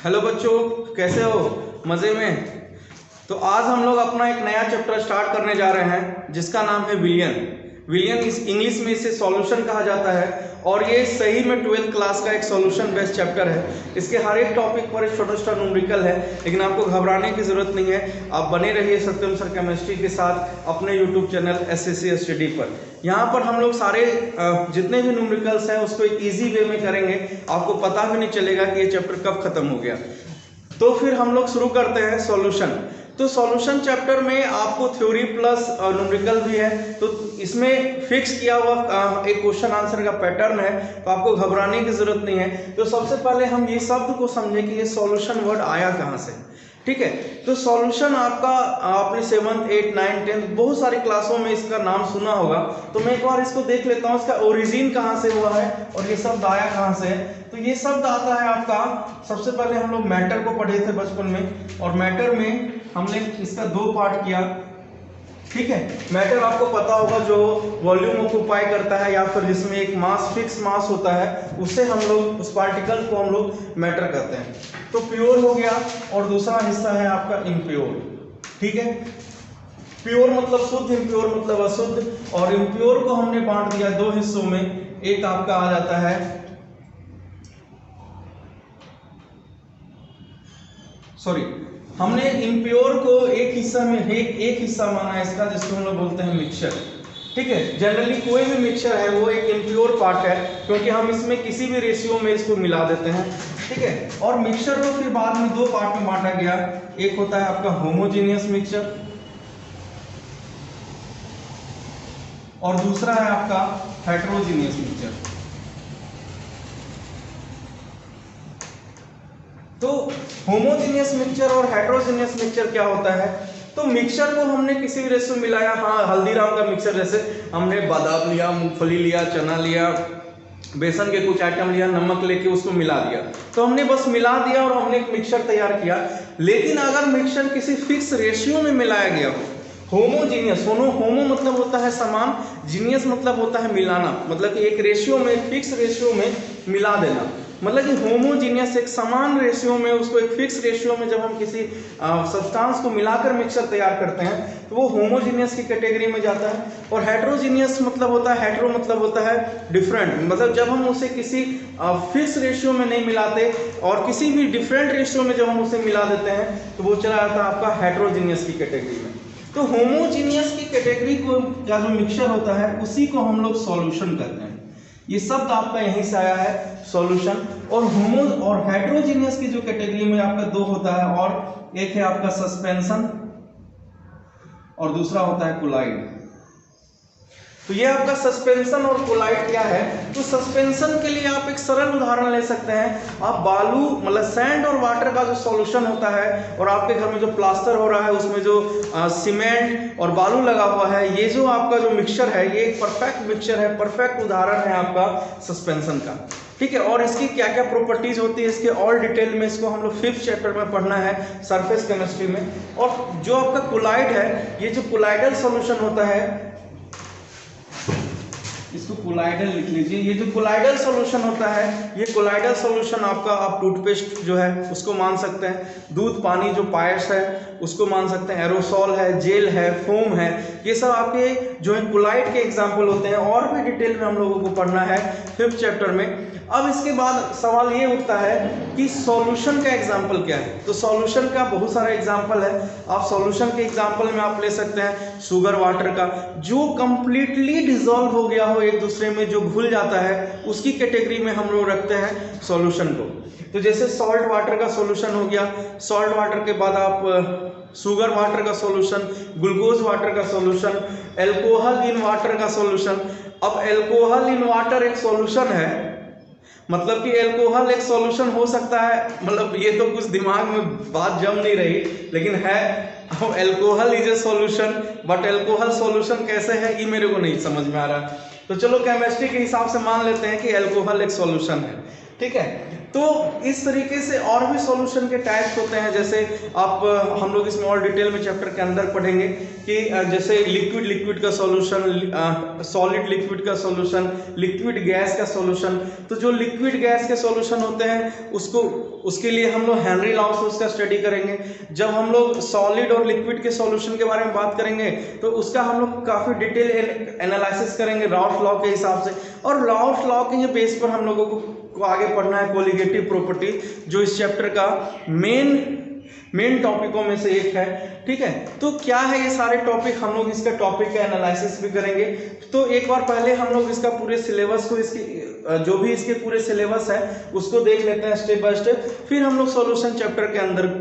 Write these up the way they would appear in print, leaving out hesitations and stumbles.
Hello बच्चों, कैसे हो? मज़े में? तो आज हम लोग अपना एक नया चैप्टर स्टार्ट करने जा रहे हैं जिसका नाम है विलियन। विलियन इस इंग्लिश में इसे सॉल्यूशन कहा जाता है और ये सही में 12th क्लास का एक सॉल्यूशन बेस्ड चैप्टर है। इसके हर एक टॉपिक पर एक छोटा छोटा न्यूमेरिकल है, लेकिन आपको घबराने की ज़रूरत नहीं है। आप बने रहिए सत्यम सर केमिस्ट्री के साथ अपने यूट्यूब चैनल SSC स्टडी पर। यहाँ पर हम लोग सारे जितने भी न्यूमेरिकल्स हैं उसको एक ईजी वे में करेंगे, आपको पता भी नहीं चलेगा कि ये चैप्टर कब खत्म हो गया। तो फिर हम लोग शुरू करते हैं सॉल्यूशन। तो सॉल्यूशन चैप्टर में आपको थ्योरी प्लस न्यूमेरिकल भी है, तो इसमें फिक्स किया हुआ एक क्वेश्चन आंसर का पैटर्न है, तो आपको घबराने की जरूरत नहीं है। तो सबसे पहले हम ये शब्द को समझें कि ये सॉल्यूशन वर्ड आया कहाँ से। ठीक है, तो सॉल्यूशन आपका आपने 7th 8th 9th 10th बहुत सारी क्लासों में इसका नाम सुना होगा। तो मैं एक बार इसको देख लेता हूँ, इसका ओरिजिन कहाँ से हुआ है और ये शब्द आया कहाँ से है। तो ये शब्द आता है आपका, सबसे पहले हम लोग मैटर को पढ़े थे बचपन में, और मैटर में हमने इसका 2 पार्ट किया। ठीक है, मैटर आपको पता होगा जो वॉल्यूम ऑक्यूपाई करता है या फिर जिसमें एक मास फिक्स मास होता है, उससे हम लोग उस पार्टिकल को हम लोग मैटर कहते हैं। तो प्योर हो गया और दूसरा हिस्सा है आपका इम्प्योर। ठीक है, प्योर मतलब शुद्ध, इम्प्योर मतलब अशुद्ध, और इम्प्योर को हमने बांट दिया 2 हिस्सों में। एक आपका आ जाता है हमने इम्प्योर को एक हिस्सा में एक हिस्सा माना है इसका, जिसको हम लोग बोलते हैं मिक्सचर। ठीक है, जनरली कोई भी मिक्सचर है वो एक इम्प्योर पार्ट है, क्योंकि हम इसमें किसी भी रेशियो में इसको मिला देते हैं। ठीक है, और मिक्सचर को फिर बाद में 2 पार्ट में बांटा गया। एक होता है आपका होमोजेनियस मिक्सचर और दूसरा है आपका हेटेरोजेनियस मिक्सचर। तो होमोजेनियस मिक्सचर और हेटेरोजेनियस मिक्सचर क्या होता है? तो मिक्सचर को हमने किसी भी रेशो में मिलाया। हाँ, हल्दीराम का मिक्सचर, जैसे हमने बादाम लिया, मूंगफली लिया, चना लिया, बेसन के कुछ आइटम लिया, नमक लेके उसको मिला दिया, तो हमने बस मिला दिया और हमने एक मिक्सचर तैयार किया। लेकिन अगर मिक्सचर किसी फिक्स रेशियो में मिलाया गया हो, होमोजीनियस, होमो मतलब होता है समान, जीनियस मतलब होता है मिलाना, मतलब कि एक रेशियो में, फिक्स रेशियो में मिला देना। मतलब कि होमोजीनियस एक समान रेशियो में, उसको एक फिक्स रेशियो में जब हम किसी सब्सटेंस को मिलाकर मिक्सचर तैयार करते हैं तो वो होमोजीनियस की कैटेगरी में जाता है। और हेटेरोजीनियस मतलब होता है, हेटेरो मतलब होता है डिफरेंट, मतलब जब हम उसे किसी फिक्स रेशियो में नहीं मिलाते और किसी भी डिफरेंट रेशियो में जब हम उसे मिला देते हैं तो वो चला जाता है आपका हेटेरोजीनियस की कैटेगरी में। तो होमोजीनियस की कैटेगरी को का जो मिक्सचर होता है उसी को हम लोग सॉल्यूशन कहते हैं। ये शब्द आपका यहीं से आया है, सॉल्यूशन। और होमो और हेटेरोजीनियस की जो कैटेगरी में आपका 2 होता है, और एक है आपका सस्पेंशन और दूसरा होता है कोलाइड। तो ये आपका सस्पेंशन और कोलाइड क्या है? तो सस्पेंशन के लिए आप एक सरल उदाहरण ले सकते हैं। आप बालू मतलब सैंड और वाटर का जो सॉल्यूशन होता है, और आपके घर में जो प्लास्टर हो रहा है उसमें जो सीमेंट और बालू लगा हुआ है, ये जो आपका जो मिक्सचर है ये एक परफेक्ट मिक्सचर है, परफेक्ट उदाहरण है आपका सस्पेंशन का। ठीक है, और इसकी क्या क्या प्रॉपर्टीज होती है इसके और डिटेल में इसको हम लोग 5th चैप्टर में पढ़ना है सरफेस केमिस्ट्री में। और जो आपका कोलाइड है, ये जो कोलाइडल सॉल्यूशन होता है, इसको कोलाइडल लिख लीजिए। ये जो कोलाइडल सॉल्यूशन होता है, ये कोलाइडल सॉल्यूशन आपका, आप टूथपेस्ट जो है उसको मान सकते हैं, दूध पानी जो पायस है उसको मान सकते हैं, एरोसॉल है, जेल है, फोम है, ये सब आपके जो है कोलाइड के एग्जाम्पल होते हैं। और भी डिटेल में हम लोगों को पढ़ना है 5th चैप्टर में। अब इसके बाद सवाल ये उठता है कि सॉल्यूशन का एग्जाम्पल क्या है? तो सॉल्यूशन का बहुत सारा एग्जाम्पल है। आप सॉल्यूशन के एग्जाम्पल में आप ले सकते हैं शुगर वाटर का, जो कंप्लीटली डिसॉल्व हो गया हो एक दूसरे में, जो घुल जाता है, उसकी कैटेगरी में हम लोग रखते हैं सॉल्यूशन को। तो जैसे सॉल्ट वाटर का सॉल्यूशन हो गया, सॉल्ट वाटर के बाद आप शुगर वाटर का सॉल्यूशन, ग्लूकोज वाटर का सॉल्यूशन, एल्कोहल इन वाटर का सॉल्यूशन। अब एल्कोहल इन वाटर एक सॉल्यूशन है, मतलब कि एल्कोहल एक सॉल्यूशन हो सकता है, मतलब ये तो कुछ दिमाग में बात जम नहीं रही, लेकिन है। अब alcohol is a solution, but alcohol solution कैसे है ये मेरे को नहीं समझ में आ रहा। तो चलो केमिस्ट्री के हिसाब से मान लेते हैं कि एल्कोहल एक सॉल्यूशन है। ठीक है, तो इस तरीके से और भी सॉल्यूशन के टाइप्स होते हैं, जैसे आप हम लोग इसमें और डिटेल में चैप्टर के अंदर पढ़ेंगे कि जैसे लिक्विड का सॉल्यूशन, सॉलिड लिक्विड का सॉल्यूशन, लिक्विड गैस का सॉल्यूशन। तो जो लिक्विड गैस के सॉल्यूशन होते हैं उसके लिए हम लोग हेनरी लॉस का स्टडी करेंगे। जब हम लोग सॉलिड और लिक्विड के सॉल्यूशन के बारे में बात करेंगे तो उसका हम लोग काफ़ी डिटेल एनालिसिस करेंगे राउल्फ लॉ के हिसाब से, और राउल्फ लॉ के बेस पर हम लोगों को आगे पढ़ना है कोलिगेटिव प्रॉपर्टी, जो इस चैप्टर का मेन टॉपिकों में से एक है। ठीक है, तो क्या है ये सारे टॉपिक, हम लोग इसका टॉपिक का एनालिसिस भी करेंगे। तो एक बार पहले हम लोग इसका पूरे सिलेबस को, इसकी जो भी इसके पूरे सिलेबस है उसको देख लेते हैं स्टेप बाय स्टेप, फिर हम लोग सॉल्यूशन चैप्टर के अंदर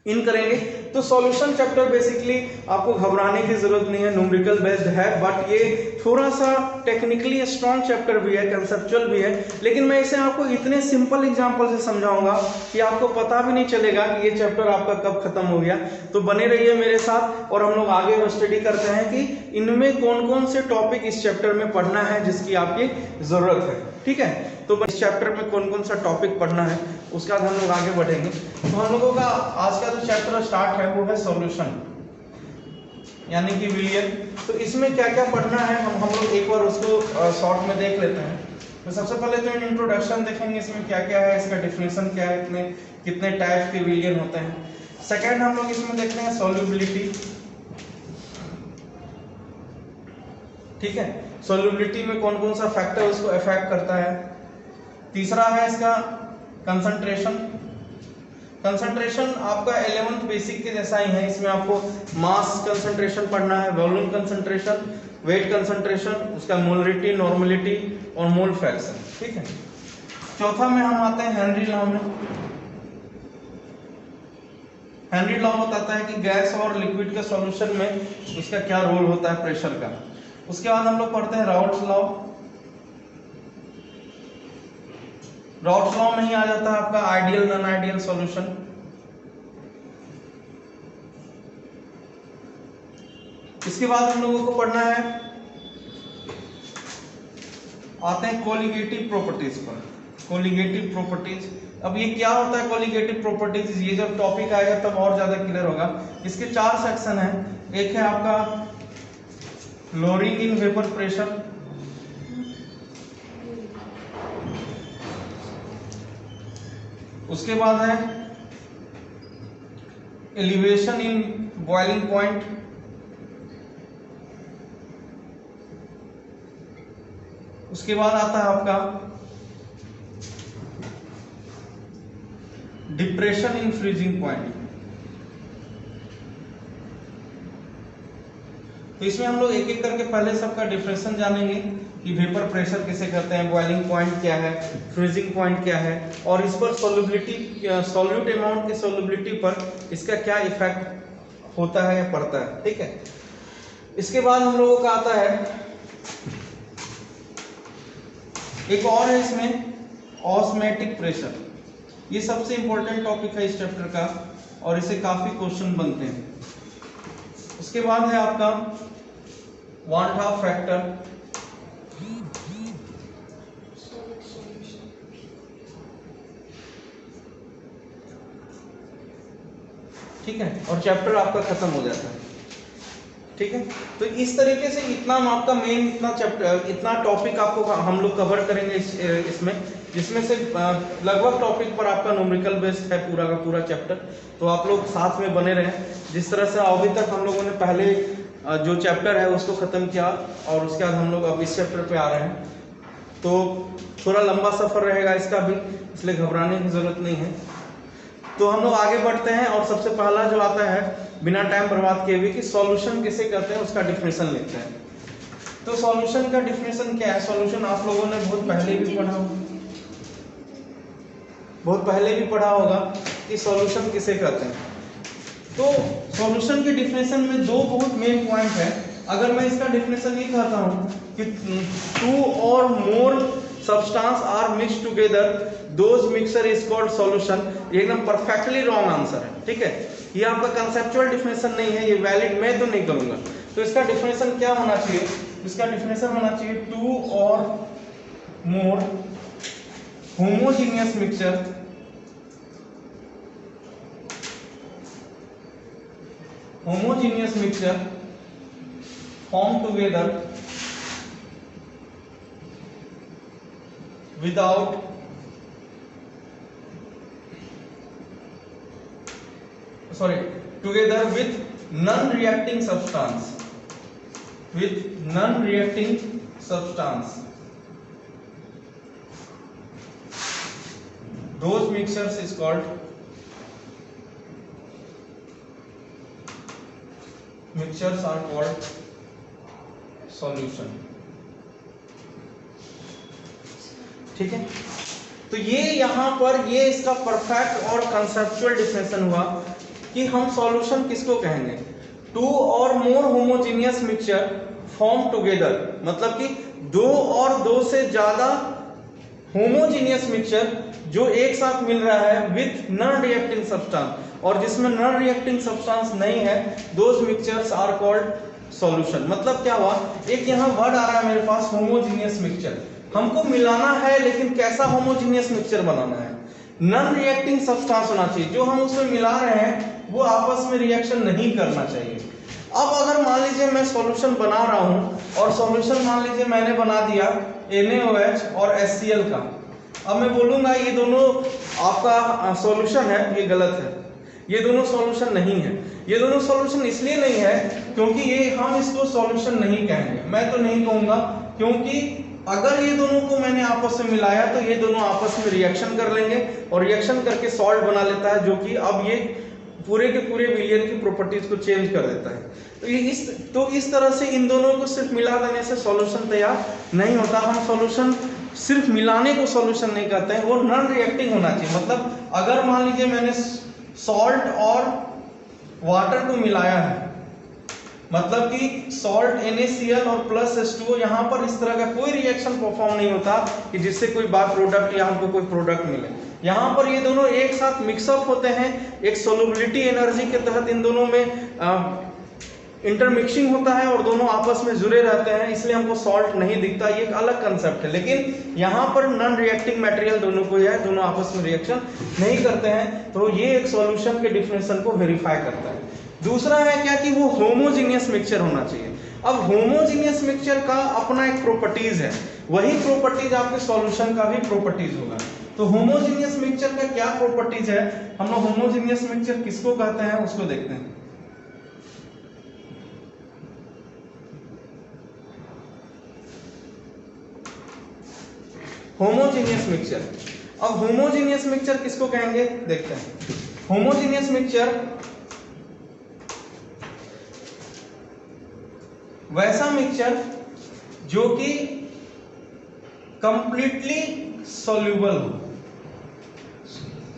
इन करेंगे। तो सॉल्यूशन चैप्टर बेसिकली आपको घबराने की जरूरत नहीं है, न्यूमेरिकल बेस्ड है, बट ये थोड़ा सा टेक्निकली स्ट्रॉन्ग चैप्टर भी है, कंसेप्चुअल भी है, लेकिन मैं इसे आपको इतने सिंपल एग्जांपल से समझाऊंगा कि आपको पता भी नहीं चलेगा कि ये चैप्टर आपका कब खत्म हो गया। तो बने रहिए मेरे साथ और हम लोग आगे स्टडी करते हैं कि इनमें कौन कौन से टॉपिक इस चैप्टर में पढ़ना है जिसकी आपकी जरूरत है। ठीक है, तो इस चैप्टर में कौन कौन सा टॉपिक पढ़ना है उसका हम लोग आगे बढ़ेंगे। तो हम लोगों का आज का जो चैप्टर स्टार्ट है वो है सॉल्यूशन, यानी कि विलियन। तो इसमें क्या क्या पढ़ना है हम लोग एक बार उसको शॉर्ट में देख लेते हैं। तो सबसे पहले तो इंट्रोडक्शन देखेंगे, इसमें क्या क्या है, इसका डिफिनेशन क्या है, कितने टाइप के विलियन होते हैं। सेकेंड हम लोग इसमें देखते हैं सॉल्युबिलिटी। ठीक है, सॉल्युबिलिटी में कौन कौन सा फैक्टर उसको अफेक्ट करता है। तीसरा है इसका कंसंट्रेशन। कंसंट्रेशन आपका 11th बेसिक के जैसा ही है, इसमें आपको मास कंसंट्रेशन पढ़ना है, वॉल्यूम कंसंट्रेशन, वेट कंसंट्रेशन, उसका मोलरिटी, नॉर्मलिटी और मोल फ्रैक्शन। ठीक है, चौथा में हम आते हैं हेनरी लॉ में। हेनरी लॉ बताता है कि गैस और लिक्विड के सॉल्यूशन में उसका क्या रोल होता है प्रेशर का। उसके बाद हम लोग पढ़ते हैं राउल्फ लॉ। राउल्फ लॉ में ही आ जाता है आपका आइडियल नॉन आइडियल सॉल्यूशन। इसके बाद हम लोगों को पढ़ना है, आते हैं कोलिगेटिव प्रॉपर्टीज पर। कोलिगेटिव प्रॉपर्टीज, अब ये क्या होता है कोलिगेटिव प्रॉपर्टीज, ये जब टॉपिक आएगा तब और ज्यादा क्लियर होगा। इसके 4 सेक्शन है। एक है आपका लोअरिंग इन वेपर प्रेशर, उसके बाद है एलिवेशन इन बॉइलिंग पॉइंट, उसके बाद आता है आपका डिप्रेशन इन फ्रीजिंग पॉइंट। तो इसमें हम लोग एक एक करके पहले सबका डिफरेंशन जानेंगे कि वेपर प्रेशर किसे कहते हैं, बॉइलिंग पॉइंट क्या है, फ्रीजिंग पॉइंट क्या है, और इस पर सॉल्युबिलिटी, सॉल्यूट अमाउंट की सॉल्युबिलिटी पर इसका क्या इफेक्ट होता है या पड़ता है। ठीक है, इसके बाद हम लोगों का आता है एक और है इसमें ऑस्मैटिक प्रेशर। ये सबसे इंपॉर्टेंट टॉपिक है इस चैप्टर का और इसे काफी क्वेश्चन बनते हैं। उसके बाद है आपका वान हाफ फैक्टर, ठीक है, और चैप्टर आपका खत्म हो जाता है। ठीक है, तो इस तरीके से इतना आपका मेन इतना टॉपिक आपको हम लोग कवर करेंगे इसमें, जिसमें से लगभग टॉपिक पर आपका न्यूमेरिकल बेस्ड है पूरा का पूरा चैप्टर। तो आप लोग साथ में बने रहें। जिस तरह से अभी तक हम लोगों ने पहले जो चैप्टर है उसको ख़त्म किया और उसके बाद हम लोग अब इस चैप्टर पे आ रहे हैं, तो थोड़ा लंबा सफ़र रहेगा इसका भी, इसलिए घबराने की ज़रूरत नहीं है। तो हम लोग आगे बढ़ते हैं और सबसे पहला जो आता है बिना टाइम बर्बाद किए हुए कि सॉल्यूशन किसे कहते हैं, उसका डिफिनेशन लिखते हैं। तो सॉल्यूशन का डिफिनेशन क्या है, सॉल्यूशन आप लोगों ने बहुत पहले भी पढ़ा होगा कि सॉल्यूशन किसे कहते हैं। तो सॉल्यूशन के डिफिनेशन में दो बहुत मेन पॉइंट है। अगर मैं इसका डिफिनेशन ये कहता हूँ कि 2 और more substance are mixed together, those mixture is called solution, ये एकदम परफेक्टली रॉन्ग आंसर है। ठीक है, ये आपका कंसेप्चुअल डिफिनेशन नहीं है, ये वैलिड मैं तो नहीं करूंगा। तो इसका डिफिनेशन क्या होना चाहिए, इसका डिफिनेशन होना चाहिए 2 or more homogeneous mixture formed together without together with non-reacting substance. Those mixtures is called solution. ठीक है, तो ये यहां पर ये इसका परफेक्ट और कंसेप्चुअल डिफिनेशन हुआ कि हम सॉल्यूशन किसको कहेंगे। टू और मोर होमोजेनियस मिक्सचर फॉर्म टुगेदर, मतलब कि दो और दो से ज्यादा होमोजेनियस मिक्सचर जो एक साथ मिल रहा है विथ नॉन रिएक्टिंग सब्सटेंस, और जिसमें नॉन रिएक्टिंग सब्सटेंस नहीं है, those mixtures are called solution. मतलब क्या हुआ, एक यहाँ वर्ड आ रहा है मेरे पास होमोजेनियस मिक्सचर, हमको मिलाना है लेकिन कैसा होमोजेनियस मिक्सचर बनाना है, नॉन रिएक्टिंग सब्सटेंस होना चाहिए, जो हम उसमें मिला रहे हैं वो आपस में रिएक्शन नहीं करना चाहिए। अब अगर मान लीजिए मैं सॉल्यूशन बना रहा हूं और सॉल्यूशन मान लीजिए मैंने बना दिया NaOH और HCl का, अब मैं बोलूंगा ये दोनों आपका सॉल्यूशन है, ये गलत है, ये दोनों सॉल्यूशन नहीं है। ये दोनों सॉल्यूशन इसलिए नहीं है क्योंकि ये हम इसको सॉल्यूशन नहीं कहेंगे, मैं तो नहीं कहूंगा, क्योंकि अगर ये दोनों को मैंने आपस में मिलाया तो ये दोनों आपस में रिएक्शन कर लेंगे और रिएक्शन करके सॉल्ट बना लेता है, जो कि अब ये पूरे के पूरे विलियन की प्रॉपर्टीज को चेंज कर देता है। तो इस तरह से इन दोनों को सिर्फ मिला देने से सॉल्यूशन तैयार नहीं होता। हम सॉल्यूशन सिर्फ मिलाने को सॉल्यूशन नहीं कहते हैं, वो नॉन रिएक्टिंग होना चाहिए। मतलब अगर मान लीजिए मैंने सॉल्ट और वाटर को मिलाया है, मतलब कि सॉल्ट NaCl और प्लस H2O, यहाँ पर इस तरह का कोई रिएक्शन परफॉर्म नहीं होता कि जिससे कोई बाय प्रोडक्ट या हमको कोई प्रोडक्ट मिले। यहाँ पर ये दोनों एक साथ मिक्सअप होते हैं, एक सोलुबिलिटी एनर्जी के तहत इन दोनों में इंटरमिक्सिंग होता है और दोनों आपस में जुड़े रहते हैं, इसलिए हमको सॉल्ट नहीं दिखता, ये एक अलग कंसेप्ट है। लेकिन यहाँ पर नॉन रिएक्टिंग मटेरियल दोनों को है, दोनों आपस में रिएक्शन नहीं करते हैं, तो ये एक सॉल्यूशन के डिफिनेशन को वेरीफाई करता है। दूसरा है क्या कि वो होमोजीनियस मिक्सचर होना चाहिए। अब होमोजीनियस मिक्सचर का अपना एक प्रॉपर्टीज है, वही प्रॉपर्टीज आपके सॉल्यूशन का भी प्रॉपर्टीज होगा। तो होमोजीनियस मिक्सचर का क्या प्रॉपर्टीज है, हम लोग होमोजीनियस मिक्सचर किसको कहते हैं उसको देखते हैं। होमोजीनियस मिक्सचर, अब होमोजीनियस मिक्सचर किसको कहेंगे देखते हैं। होमोजीनियस मिक्सचर वैसा मिक्सचर जो कि कंप्लीटली सॉल्यूबल हो,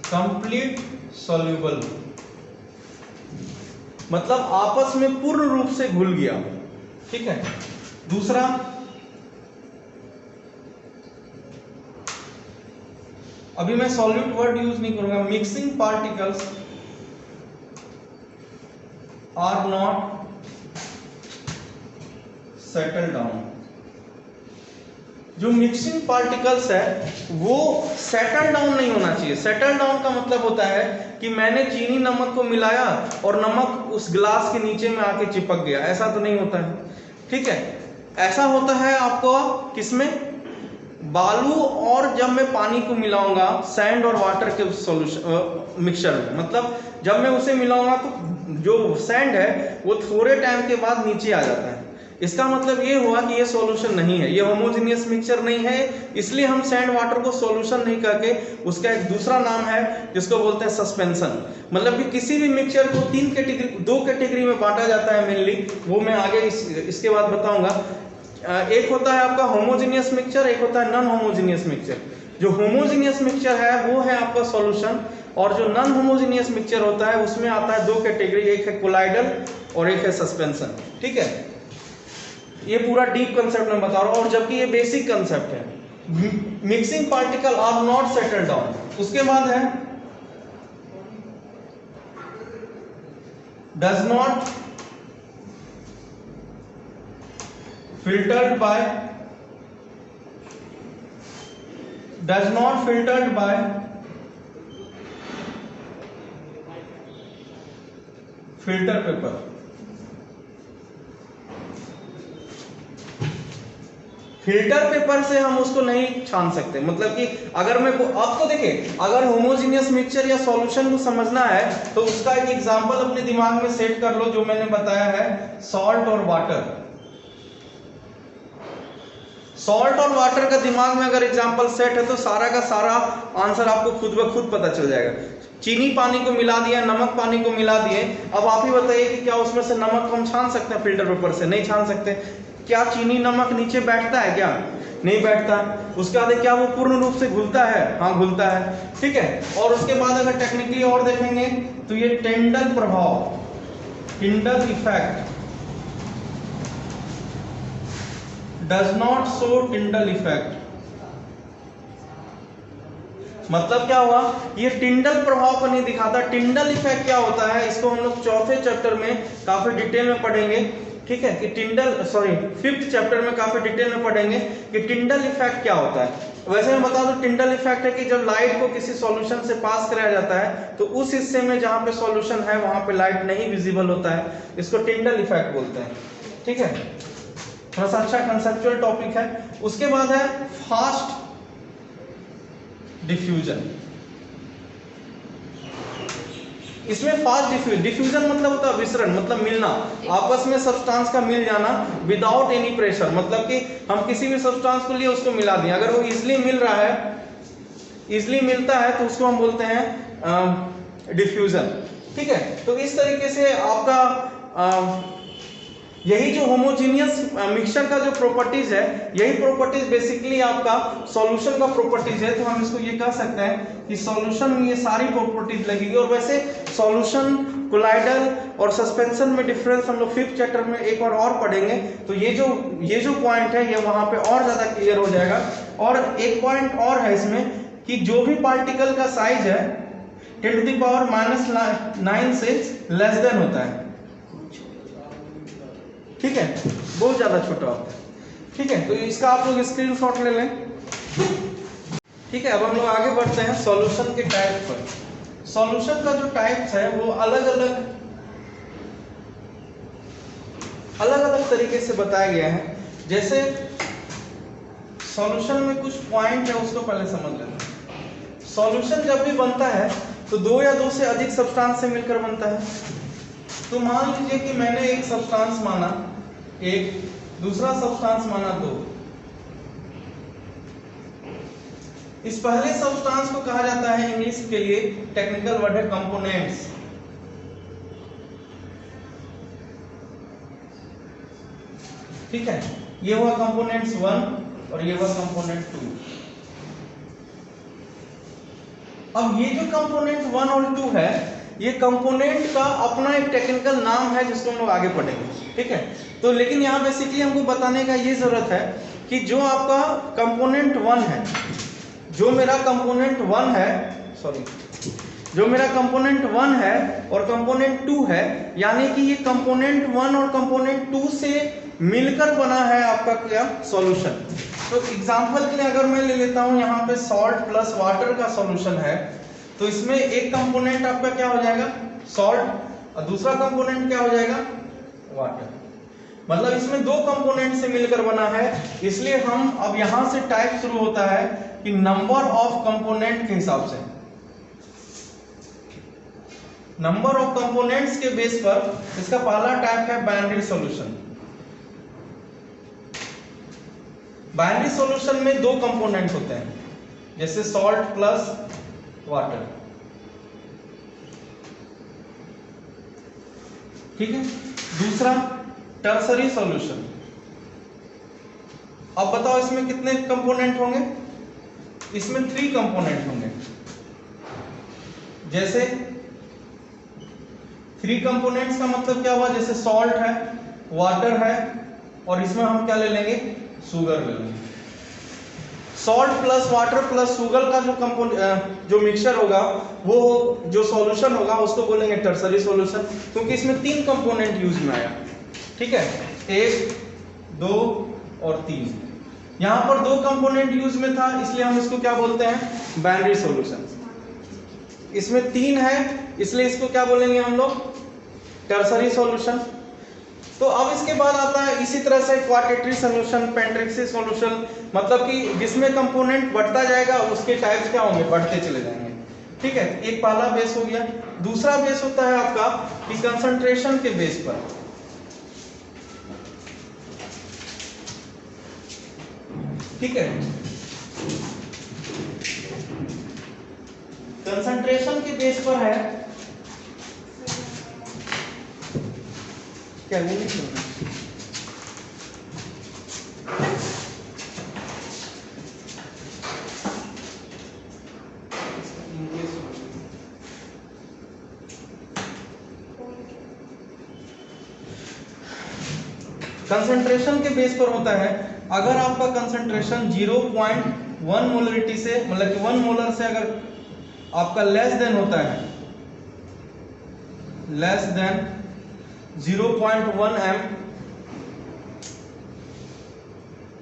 कंप्लीट सॉल्यूबल, मतलब आपस में पूर्ण रूप से घुल गया, ठीक है। दूसरा, अभी मैं सॉल्यूट वर्ड यूज नहीं करूंगा, mixing particles are not settle down. जो मिक्सिंग पार्टिकल्स है वो सेटल डाउन नहीं होना चाहिए। सेटल डाउन का मतलब होता है कि मैंने चीनी नमक को मिलाया और नमक उस ग्लास के नीचे में आके चिपक गया, ऐसा तो नहीं होता है, ठीक है। ऐसा होता है आपको किसमें, बालू और जब मैं पानी को मिलाऊंगा सैंड और वाटर के सॉल्यूशन मिक्सचर में, मतलब जब मैं उसे मिलाऊंगा तो जो सैंड है वो थोड़े टाइम के बाद नीचे आ जाता है। इसका मतलब ये हुआ कि ये सॉल्यूशन नहीं है, ये होमोजेनियस मिक्सचर नहीं है, इसलिए हम सैंड वाटर को सॉल्यूशन नहीं करके उसका एक दूसरा नाम है जिसको बोलते हैं सस्पेंशन। मतलब कि किसी भी मिक्सचर को दो कैटेगरी में बांटा जाता है मेनली, वो मैं आगे इसके बाद बताऊंगा। एक होता है आपका होमोजेनियस मिक्सचर, एक होता है नॉन होमोजेनियस मिक्सचर। जो होमोजेनियस मिक्सचर है वो है आपका सॉल्यूशन, और जो नॉन होमोजेनियस मिक्सचर होता है उसमें आता है दो कैटेगरी, एक है कोलाइडल और एक है सस्पेंशन, ठीक है। ये पूरा डीप कंसेप्ट में बता रहा हूं, और जबकि ये बेसिक कंसेप्ट है। Mixing particle are not settle down. उसके बाद है does not filtered by does not filtered by filter paper. Filter paper से हम उसको नहीं छान सकते, मतलब कि अगर मैं अब तो देखिए, अगर होमोजीनियस मिक्सचर या सॉल्यूशन को समझना है तो उसका एक एग्जांपल अपने दिमाग में सेट कर लो, जो मैंने बताया है सॉल्ट और वाटर। सॉल्ट और वाटर का दिमाग में अगर एग्जांपल सेट है तो सारा का सारा आंसर आपको खुद ब खुद पता चल जाएगा। चीनी पानी को मिला दिया, नमक पानी को मिला दिए, अब आप ही बताइए कि क्या उसमें से नमक को हम छान सकते हैं फिल्टर पेपर से? नहीं छान सकते। क्या चीनी नमक नीचे बैठता है? क्या नहीं बैठता। उसके बाद क्या वो पूर्ण रूप से घुलता है? हाँ घुलता है, ठीक है। और उसके बाद अगर टेक्निकली और देखेंगे तो ये टिंडल प्रभाव, Tyndall effect, does not show Tyndall effect. मतलब क्या हुआ? ये टिंडल प्रभाव को नहीं दिखाता। टिंडल इफेक्ट क्या होता है, इसको हम लोग चौथे चैप्टर में काफी डिटेल में पढ़ेंगे, ठीक है, कि फिफ्थ चैप्टर में काफी डिटेल में पढ़ेंगे कि टिंडल इफेक्ट क्या होता है। वैसे मैं बता दूं, टिंडल इफेक्ट है कि जब लाइट को किसी सॉल्यूशन से पास कराया जाता है तो उस हिस्से में जहां पे सॉल्यूशन है वहां पे लाइट नहीं विजिबल होता है, इसको टिंडल इफेक्ट बोलते हैं, ठीक है। थोड़ा सा अच्छा कंसेप्चुअल टॉपिक है। उसके बाद है फास्ट डिफ्यूजन। इसमें फास्ट डिफ्यूजन मतलब होता है विसरण, मतलब मिलना, आपस में सब्सटेंस का मिल जाना विदाउट एनी प्रेशर। मतलब कि हम किसी भी सब्सटेंस को लिए उसको मिला दिए, अगर वो इजिली मिल रहा है, इजिली मिलता है तो उसको हम बोलते हैं डिफ्यूजन, ठीक है। तो इस तरीके से आपका यही जो होमोजीनियस मिक्सचर का जो प्रॉपर्टीज है, यही प्रॉपर्टीज बेसिकली आपका सॉल्यूशन का प्रॉपर्टीज है। तो हम इसको ये कह सकते हैं कि सॉल्यूशन में ये सारी प्रॉपर्टीज लगेगी। और वैसे सॉल्यूशन, कोलाइडल और सस्पेंशन में डिफरेंस हम लोग फिफ्थ चैप्टर में एक और पढ़ेंगे, तो ये जो पॉइंट है ये वहां पे और ज्यादा क्लियर हो जाएगा। और एक पॉइंट और है इसमें कि जो भी पार्टिकल का साइज है 10⁻⁹ से लेस देन होता है, ठीक है, बहुत ज्यादा छोटा होता है, ठीक है। तो इसका आप लोग स्क्रीनशॉट ले लें, ठीक है। अब हम लोग आगे बढ़ते हैं सॉल्यूशन के टाइप पर। सॉल्यूशन का जो टाइप्स है वो अलग अलग तरीके से बताया गया है। जैसे सॉल्यूशन में कुछ पॉइंट है, उसको पहले समझ लेते हैं। सॉल्यूशन जब भी बनता है तो दो या दो से अधिक सब्सटेंस से मिलकर बनता है। तो मान लीजिए कि मैंने एक सब्सटेंस माना एक, दूसरा सब्सटेंस माना दो। इस पहले सब्सटेंस को कहा जाता है, इंग्लिश के लिए टेक्निकल वर्ड है कंपोनेंट्स। ठीक है, ये हुआ कंपोनेंट्स 1 और ये हुआ कंपोनेंट 2। अब ये जो कंपोनेंट 1 और 2 है, ये कंपोनेंट का अपना एक टेक्निकल नाम है जिसको हम लोग आगे पढ़ेंगे, ठीक है। तो लेकिन यहाँ बेसिकली हमको बताने का ये जरूरत है कि जो आपका कंपोनेंट 1 है, जो मेरा कंपोनेंट 1 है, जो मेरा कंपोनेंट 1 है और कंपोनेंट 2 है, यानी कि ये कंपोनेंट 1 और कंपोनेंट 2 से मिलकर बना है आपका क्या सॉल्यूशन। तो एग्जांपल के लिए अगर मैं ले लेता हूं यहाँ पे सॉल्ट प्लस वाटर का सॉल्यूशन है, तो इसमें एक कंपोनेंट आपका क्या हो जाएगा सॉल्ट और दूसरा कंपोनेंट क्या हो जाएगा वाटर। मतलब इसमें दो कंपोनेंट से मिलकर बना है, इसलिए हम अब यहां से टाइप शुरू होता है कि नंबर ऑफ कंपोनेंट के हिसाब से, नंबर ऑफ कंपोनेंट्स के बेस पर इसका पहला टाइप है बाइनरी सॉल्यूशन। बाइनरी सॉल्यूशन में दो कंपोनेंट होते हैं, जैसे सॉल्ट प्लस वाटर, ठीक है। दूसरा टर्सरी सॉल्यूशन। अब बताओ इसमें कितने कंपोनेंट होंगे? इसमें 3 कंपोनेंट होंगे। जैसे 3 कंपोनेंट्स का मतलब क्या हुआ, जैसे सॉल्ट है, वाटर है और इसमें हम क्या ले लेंगे शुगर ले लेंगे। Salt plus water plus sugar का जो मिक्सचर होगा, वो जो सॉल्यूशन होगा उसको बोलेंगे टर्सरी सॉल्यूशन, क्योंकि इसमें 3 कंपोनेंट यूज में आया, ठीक है, 1, 2 और 3। यहाँ पर 2 कंपोनेंट यूज में था, इसलिए हम इसको क्या बोलते हैं, बाइनरी सॉल्यूशन। इसमें 3 है, इसलिए इसको क्या बोलेंगे हम लोग, टर्सरी सॉल्यूशन। तो अब इसके बाद आता है इसी तरह से क्वाड्रेटरी सॉल्यूशन, पेंट्रिक्सी सॉल्यूशन, मतलब कि जिसमें कंपोनेंट बढ़ता जाएगा उसके टाइप्स क्या होंगे, बढ़ते चले जाएंगे। ठीक है, एक पहला बेस हो गया। दूसरा बेस होता है आपका कि कंसंट्रेशन के बेस पर। ठीक है, कंसंट्रेशन के बेस पर है क्या, वो नहीं सुनना। कंसंट्रेशन के बेस पर होता है, अगर आपका कंसंट्रेशन 0.1 मोलरिटी से, मतलब कि 1 मोलर से अगर आपका लेस देन होता है, less than 0.1 m,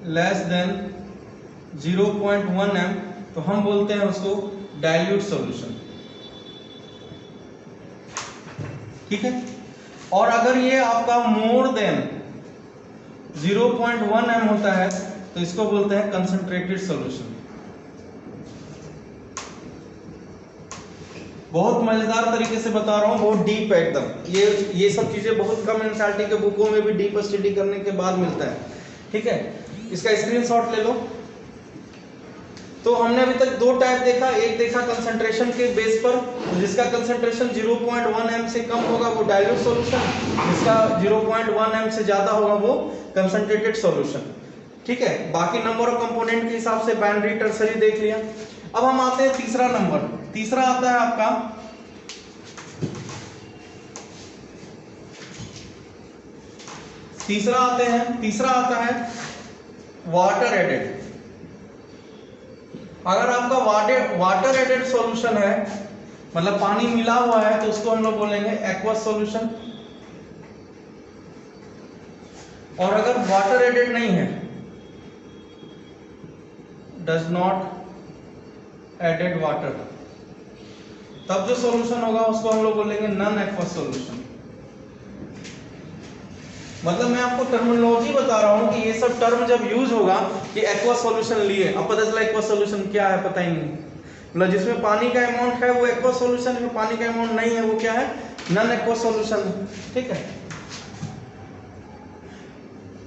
less than 0.1 m, तो हम बोलते हैं उसको डाइल्यूट सॉल्यूशन। ठीक है, और अगर ये आपका मोर देन 0.1 m होता है तो इसको बोलते हैं कंसंट्रेटेड सॉल्यूशन। बहुत मजेदार तरीके से बता रहा हूँ, बहुत डीप है एकदम। ये सब चीजें बहुत कम एनसीईआरटी के बुकों में भी डीप स्टडी करने के बाद मिलता है। ठीक है, इसका स्क्रीनशॉट ले लो। तो हमने अभी तक 2 टाइप देखा, एक देखा कंसंट्रेशन के बेस पर, तो जिसका कंसंट्रेशन 0.1 m से कम होगा वो डाइल्यूट सॉल्यूशन, जिसका 0.1 m से ज्यादा होगा वो कंसंट्रेटेड सॉल्यूशन। ठीक है, बाकी नंबर ऑफ कंपोनेंट के हिसाब से बाइनरी, टर्सरी देख लिया। अब हम आते हैं तीसरा नंबर। तीसरा आता है आपका तीसरा आता है वाटर एडेड। अगर आपका वाटर एडेड सॉल्यूशन है, मतलब पानी मिला हुआ है, तो उसको हम लोग बोलेंगे एक्वस सॉल्यूशन। और अगर वाटर एडेड नहीं है, डज नॉट एडेड वाटर, तब जो सॉल्यूशन होगा उसको हम लोग बोलेंगे नॉन एक्वस सॉल्यूशन। मतलब मैं आपको टर्मिनोलॉजी बता रहा हूं कि ये सब टर्म जब यूज होगा कि एक्वस सॉल्यूशन लिए, अब पता चला एक्वस सॉल्यूशन क्या है पता ही नहीं, मतलब जिसमें पानी का अमाउंट है वो एक्वस सॉल्यूशन है, पानी का अमाउंट नहीं है वो क्या है, नॉन एक्वस सॉल्यूशन है। ठीक है,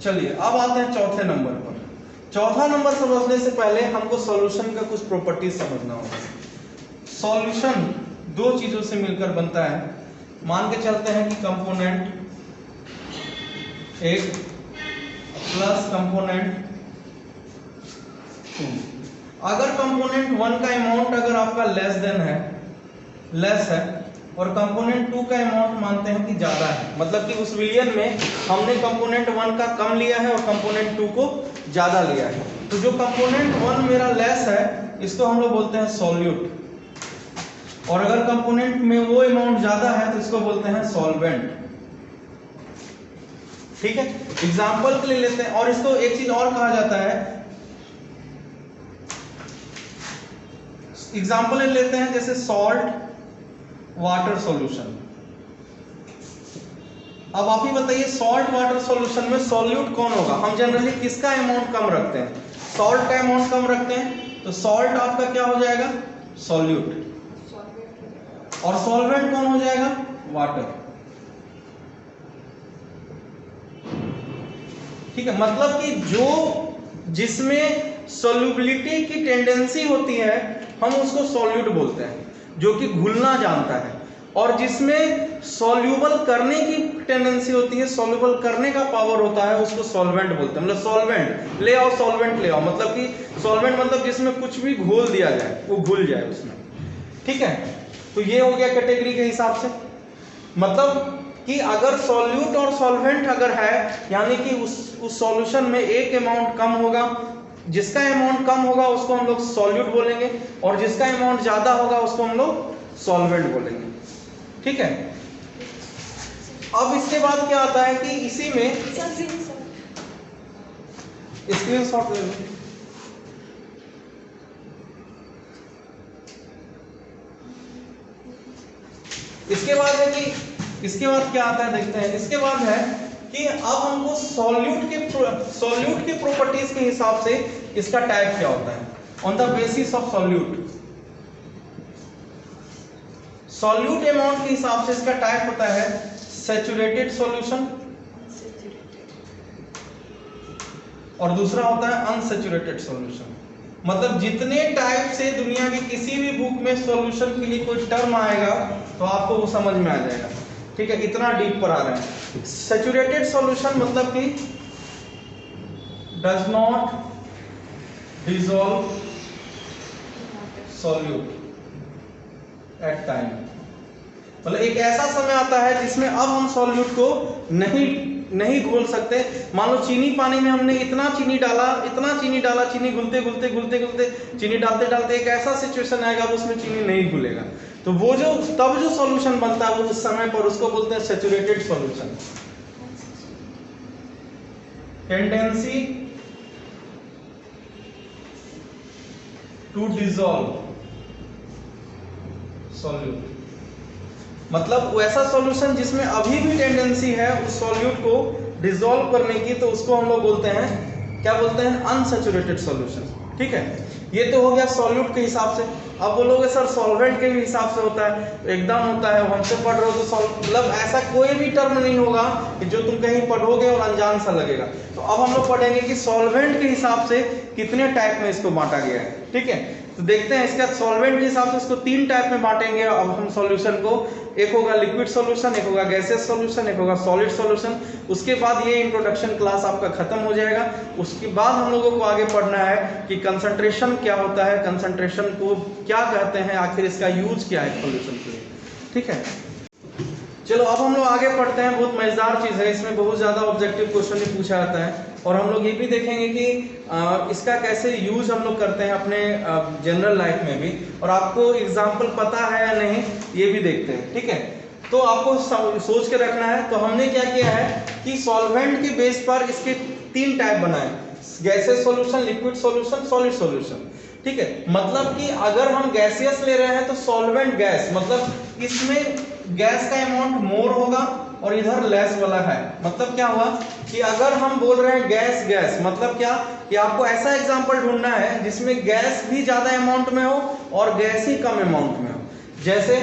चलिए अब आते हैं चौथे नंबर पर। चौथा नंबर समझने से पहले हमको सॉल्यूशन का कुछ प्रॉपर्टीज समझना होगा। सॉल्यूशन 2 चीजों से मिलकर बनता है। मान के चलते हैं कि कंपोनेंट 1 प्लस कंपोनेंट 2। अगर कंपोनेंट 1 का अमाउंट अगर आपका लेस है और कंपोनेंट 2 का अमाउंट मानते हैं कि ज्यादा है, मतलब कि उस विलियन में हमने कंपोनेंट 1 का कम लिया है और कंपोनेंट 2 को ज्यादा लिया है, तो जो कंपोनेंट 1 मेरा लेस है इसको हम लोग बोलते हैं सॉल्यूट, और अगर कंपोनेंट में वो अमाउंट ज्यादा है तो इसको बोलते हैं सॉल्वेंट। ठीक है, एग्जाम्पल के लिए लेते हैं, और इसको एक चीज और कहा जाता है, एग्जाम्पल लेते हैं जैसे सॉल्ट वाटर सॉल्यूशन। अब आप ही बताइए सॉल्ट वाटर सॉल्यूशन में सॉल्यूट कौन होगा। हम जनरली किसका अमाउंट कम रखते हैं, सॉल्ट का अमाउंट कम रखते हैं, तो सॉल्ट आपका क्या हो जाएगा, सॉल्यूट, और सॉल्वेंट कौन हो जाएगा, वाटर। ठीक है, मतलब कि जो जिसमें सॉल्युबिलिटी की टेंडेंसी होती है हम उसको सॉल्यूट बोलते हैं, जो कि घुलना जानता है, और जिसमें सॉल्यूबल करने की टेंडेंसी होती है, सॉल्यूबल करने का पावर होता है, उसको सॉल्वेंट बोलते हैं। मतलब सॉल्वेंट ले आओ, सॉल्वेंट ले आओ, मतलब कि सॉल्वेंट मतलब जिसमें कुछ भी घोल दिया जाए वो घुल जाए उसमें। ठीक है, तो ये हो गया कैटेगरी के हिसाब से, मतलब कि अगर सॉल्यूट और सॉल्वेंट अगर है, यानी कि उस सॉल्यूशन में एक अमाउंट कम होगा, जिसका अमाउंट कम होगा उसको हम लोग सॉल्यूट बोलेंगे, और जिसका अमाउंट ज्यादा होगा उसको हम लोग सॉल्वेंट बोलेंगे। ठीक है, अब इसके बाद क्या आता है कि इसी में स्क्रीनशॉट ले लो। इसके बाद है कि इसके बाद क्या आता है देखते हैं। इसके बाद है कि अब हमको सॉल्यूट के प्रॉपर्टीज के हिसाब से इसका टाइप क्या होता है। On the basis of solute amount के हिसाब से इसका टाइप होता है सैचुरेटेड सॉल्यूशन और दूसरा होता है अनसैचुरेटेड सॉल्यूशन। मतलब जितने टाइप से दुनिया की किसी भी बुक में सॉल्यूशन के लिए कोई टर्म आएगा तो आपको वो समझ में आ जाएगा। ठीक है, इतना डीप पर आ रहे हैं। सैचुरेटेड सॉल्यूशन मतलब कि does not dissolve solute at time. मतलब एक ऐसा समय आता है जिसमें अब हम सॉल्यूट को नहीं घोल सकते। मान लो चीनी पानी में हमने इतना चीनी डाला, चीनी घुलते चीनी डालते एक ऐसा सिचुएशन आएगा उसमें चीनी नहीं घुलेगा। तो वो तब जो सॉल्यूशन बनता है वो उस समय पर उसको बोलते हैं saturated solution. Tendency to dissolve solute, मतलब वो ऐसा सॉल्यूशन जिसमें अभी भी टेंडेंसी है उस सॉल्यूट को डिसॉल्व करने की, तो उसको हम लोग बोलते हैं, क्या बोलते हैं, अनसैचुरेटेड सॉल्यूशन। ठीक है, ये तो हो गया सॉल्यूट के हिसाब से। अब बोलोगे सर सॉल्वेंट के भी हिसाब से होता है, एकदम होता है। हमसे पढ़ रहे हो तो मतलब ऐसा कोई भी टर्म नहीं होगा कि जो तुम कहीं पढ़ोगे और अनजान सा लगेगा। तो अब हम लोग पढ़ेंगे कि सॉल्वेंट के हिसाब से कितने टाइप में इसको बांटा गया है। ठीक है, तो देखते हैं इसका सॉल्वेंट के हिसाब से इसको 3 टाइप में बांटेंगे अब हम सॉल्यूशन को। एक होगा लिक्विड सॉल्यूशन, एक होगा गैसियस सॉल्यूशन, एक होगा सॉलिड सॉल्यूशन। उसके बाद ये इंट्रोडक्शन क्लास आपका खत्म हो जाएगा। उसके बाद हम लोगों को आगे पढ़ना है कि कंसंट्रेशन क्या होता है, कंसंट्रेशन को क्या कहते हैं, आखिर इसका यूज क्या है सॉल्यूशन के लिए। ठीक है, चलो अब हम लोग आगे पढ़ते हैं। बहुत मजेदार चीज है, इसमें बहुत ज्यादा ऑब्जेक्टिव क्वेश्चन भी पूछा जाता है और हम लोग ये भी देखेंगे कि इसका कैसे यूज हम लोग करते हैं अपने जनरल लाइफ में भी, और आपको एग्जाम्पल पता है या नहीं ये भी देखते हैं। ठीक है, तो आपको सोच के रखना है। तो हमने क्या किया है कि सॉल्वेंट के बेस पर इसके 3 टाइप बनाए, gaseous solution, liquid solution, solid solution. ठीक है, मतलब कि अगर हम गैसियस ले रहे हैं तो सॉल्वेंट गैस, मतलब इसमें गैस का अमाउंट मोर होगा और इधर लेस वाला है। मतलब क्या हुआ कि अगर हम बोल रहे हैं गैस, मतलब क्या कि आपको ऐसा एग्जांपल ढूंढना है जिसमें गैस भी ज्यादा अमाउंट में हो और गैस ही कम अमाउंट में हो। जैसे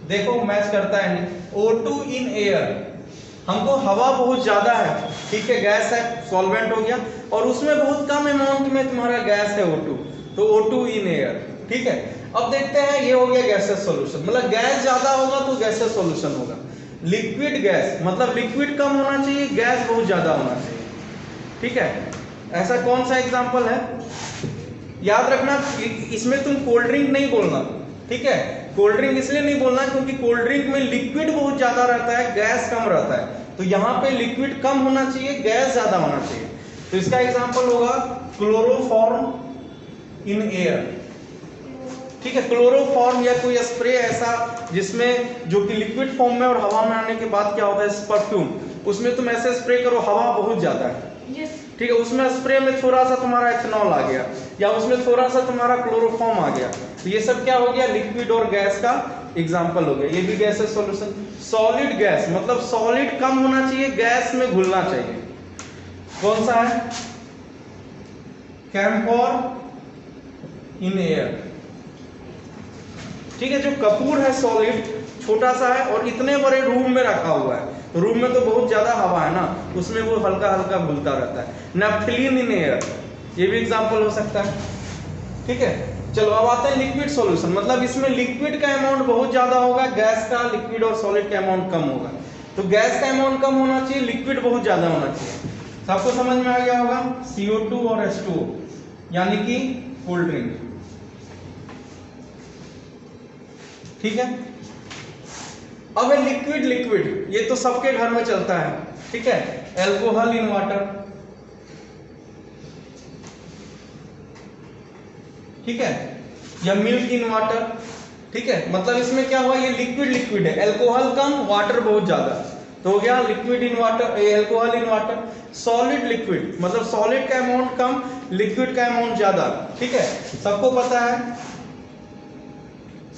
देखो मैच करता है O2 इन एयर, हमको हवा बहुत ज्यादा है, ठीक है, गैस है, सॉल्वेंट हो गया, और उसमें बहुत कम अमाउंट में तुम्हारा गैस है O2, तो O2 इन एयर। ठीक है, अब देखते हैं, ये हो गया गैसेस सॉल्यूशन, मतलब गैस ज्यादा होगा तो गैसेस सॉल्यूशन होगा। लिक्विड गैस मतलब लिक्विड कम होना चाहिए, गैस बहुत ज्यादा होना चाहिए। ठीक है, ऐसा कौन सा एग्जांपल है, याद रखना, इसमें तुम कोल्ड ड्रिंक नहीं बोलना। ठीक है, कोल्ड ड्रिंक इसलिए नहीं बोलना क्योंकि कोल्ड ड्रिंक में लिक्विड बहुत ज्यादा रहता है, गैस कम रहता है। तो यहाँ पे लिक्विड कम होना चाहिए, गैस ज्यादा होना चाहिए। तो इसका एग्जांपल होगा क्लोरोफॉर्म इन एयर। ठीक है, क्लोरोफॉर्म या कोई स्प्रे ऐसा जिसमें जो कि लिक्विड फॉर्म में और हवा में आने के बाद क्या होता है, परफ्यूम, उसमें तुम ऐसे स्प्रे करो, हवा बहुत ज्यादा है। ठीक है, उसमें स्प्रे में थोड़ा सा तुम्हारा इथेनॉल आ गया या उसमें थोड़ा सा तुम्हारा क्लोरोफॉर्म आ गया, तो ये सब क्या हो गया, लिक्विड और गैस का एग्जांपल हो गया। ये भी गैस है सॉल्यूशन। सॉलिड गैस मतलब सॉलिड कम होना चाहिए, गैस में घुलना चाहिए। कौन सा है, कैम्फोर इन एयर। ठीक है, जो कपूर है सॉलिड छोटा सा है और इतने बड़े रूम में रखा हुआ है, तो रूम में तो बहुत ज्यादा हवा है ना, उसमें वो हल्का हल्का घुलता रहता है। नैफ्थलीन इन एयर, ये भी एग्जांपल हो सकता है। ठीक है, चलो अब आते हैं लिक्विड सॉल्यूशन, मतलब इसमें लिक्विड का अमाउंट बहुत ज्यादा होगा, गैस का, लिक्विड और सॉलिड का अमाउंट कम होगा। तो गैस का अमाउंट कम होना चाहिए, लिक्विड बहुत ज्यादा होना चाहिए। सबको समझ में आ गया होगा, CO2 और H2O यानी कि कोल्ड ड्रिंक। ठीक है, अब है लिक्विड, ये तो सबके घर में चलता है। ठीक है, एल्कोहल इन वाटर। ठीक है, या मिल्क इन वाटर। ठीक है, मतलब इसमें क्या हुआ, ये लिक्विड है, एल्कोहल कम, वाटर बहुत ज्यादा, तो हो गया liquid in water, alcohol in water. Solid liquid मतलब सॉलिड का अमाउंट कम, लिक्विड का अमाउंट ज्यादा। ठीक है, सबको पता है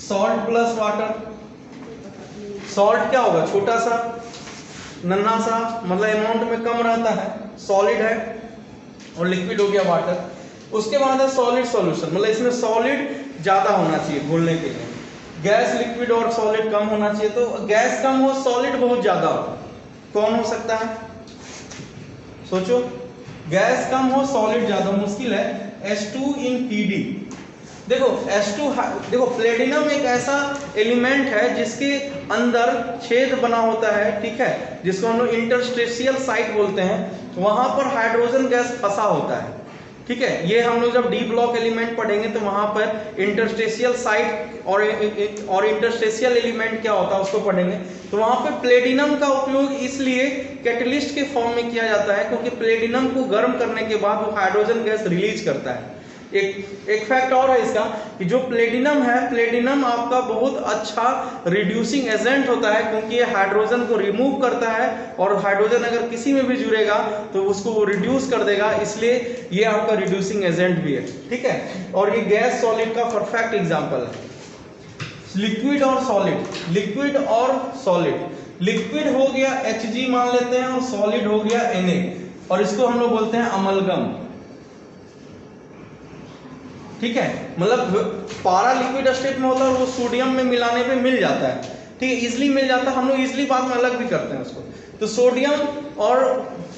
सॉल्ट प्लस वाटर, सॉल्ट क्या होगा, छोटा सा नन्हा सा, मतलब अमाउंट में कम रहता है, सॉलिड है, और लिक्विड हो गया वाटर। उसके बाद है सॉलिड सॉल्यूशन, मतलब इसमें सॉलिड ज्यादा होना चाहिए घोलने के लिए, गैस लिक्विड और सॉलिड कम होना चाहिए। तो गैस कम हो सॉलिड बहुत ज्यादा हो, कौन हो सकता है, सोचो, गैस कम हो सॉलिड ज्यादा, मुश्किल है। H2 in Pd, देखो H2, देखो प्लेटिनम एक ऐसा एलिमेंट है जिसके अंदर छेद बना होता है, ठीक है, जिसको हम लोग इंटरस्टेशियल साइट बोलते हैं, वहां पर हाइड्रोजन गैस फंसा होता है, ठीक है। ये हम लोग जब डी ब्लॉक एलिमेंट पढ़ेंगे तो वहां पर इंटरस्टेशियल साइट और इंटरस्टेशियल एलिमेंट क्या होता है उसको पढ़ेंगे। तो वहां पे प्लेटिनम का उपयोग इसलिए कैटलिस्ट के फॉर्म में किया जाता है क्योंकि प्लेटिनम को गर्म करने के बाद वो हाइड्रोजन गैस रिलीज करता है। एक फैक्ट और है इसका कि जो प्लेटिनम है, प्लेटिनम आपका बहुत अच्छा रिड्यूसिंग एजेंट होता है क्योंकि ये हाइड्रोजन को रिमूव करता है, और हाइड्रोजन अगर किसी में भी जुड़ेगा तो उसको वो रिड्यूस कर देगा, इसलिए ये आपका रिड्यूसिंग एजेंट भी है, ठीक है। और ये गैस सॉलिड का परफेक्ट एग्जांपल है। लिक्विड और सॉलिड, लिक्विड और सॉलिड, लिक्विड हो गया Hg मान लेते हैं और सॉलिड हो गया Na, और इसको हम लोग बोलते हैं अमलगम, ठीक है। मतलब पारा लिक्विड स्टेट में होता है और वो सोडियम में मिलाने पे मिल जाता है, ठीक है, इजिली मिल जाता है, हम लोग इजिली बाद में अलग भी करते हैं उसको। तो सोडियम और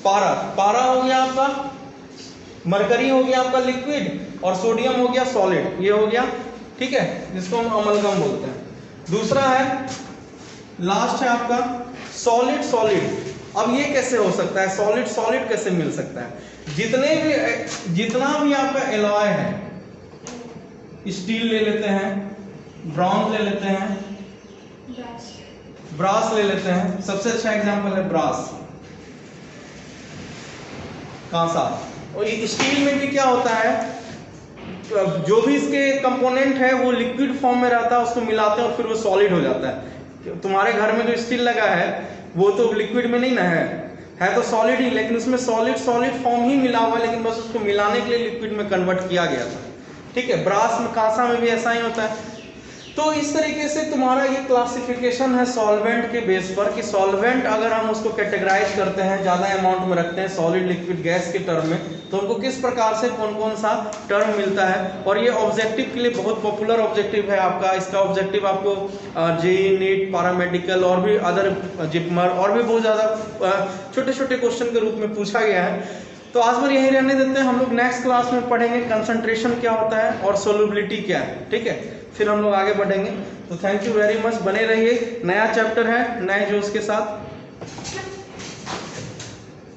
पारा, पारा हो गया आपका, मरकरी हो गया आपका लिक्विड, और सोडियम हो गया सॉलिड, ये हो गया, ठीक है, जिसको हम अमलगम बोलते हैं। दूसरा है, लास्ट है आपका सॉलिड सॉलिड। अब ये कैसे हो सकता है, सॉलिड सॉलिड कैसे मिल सकता है, जितना भी आपका एलॉय है, स्टील ले लेते हैं, ब्रॉन्ज ले लेते हैं, ब्रास ले लेते हैं, सबसे अच्छा एग्जांपल है ब्रास, कांसा। और स्टील में भी क्या होता है, जो भी इसके कंपोनेंट है वो लिक्विड फॉर्म में रहता है, उसको मिलाते हैं और फिर वो सॉलिड हो जाता है। तुम्हारे घर में जो स्टील लगा है वो तो लिक्विड में नहीं ना है तो सॉलिड ही, लेकिन उसमें सॉलिड फॉर्म ही मिला हुआ है, लेकिन बस उसको मिलाने के लिए लिक्विड में कन्वर्ट किया गया था, ठीक है। ब्रास में, कांसा में भी ऐसा ही होता है। तो इस तरीके से तुम्हारा ये क्लासिफिकेशन है सॉल्वेंट के बेस पर कि सॉल्वेंट अगर हम उसको कैटेगराइज करते हैं, ज़्यादा अमाउंट में रखते हैं सॉलिड लिक्विड गैस के टर्म में, तो हमको किस प्रकार से कौन कौन सा टर्म मिलता है। और ये ऑब्जेक्टिव के लिए बहुत पॉपुलर ऑब्जेक्टिव है आपका, इसका ऑब्जेक्टिव आपको जेईई, नीट, पैरामेडिकल और भी अदर जिपमर और भी बहुत ज़्यादा छोटे छोटे क्वेश्चन के रूप में पूछा गया है। तो आज पर यही रहने देते हैं, हम लोग नेक्स्ट क्लास में पढ़ेंगे कंसंट्रेशन क्या होता है और सोल्युबिलिटी क्या है, ठीक है, फिर हम लोग आगे बढ़ेंगे। तो थैंक यू वेरी मच, बने रहिए, नया चैप्टर है नए जोश के साथ।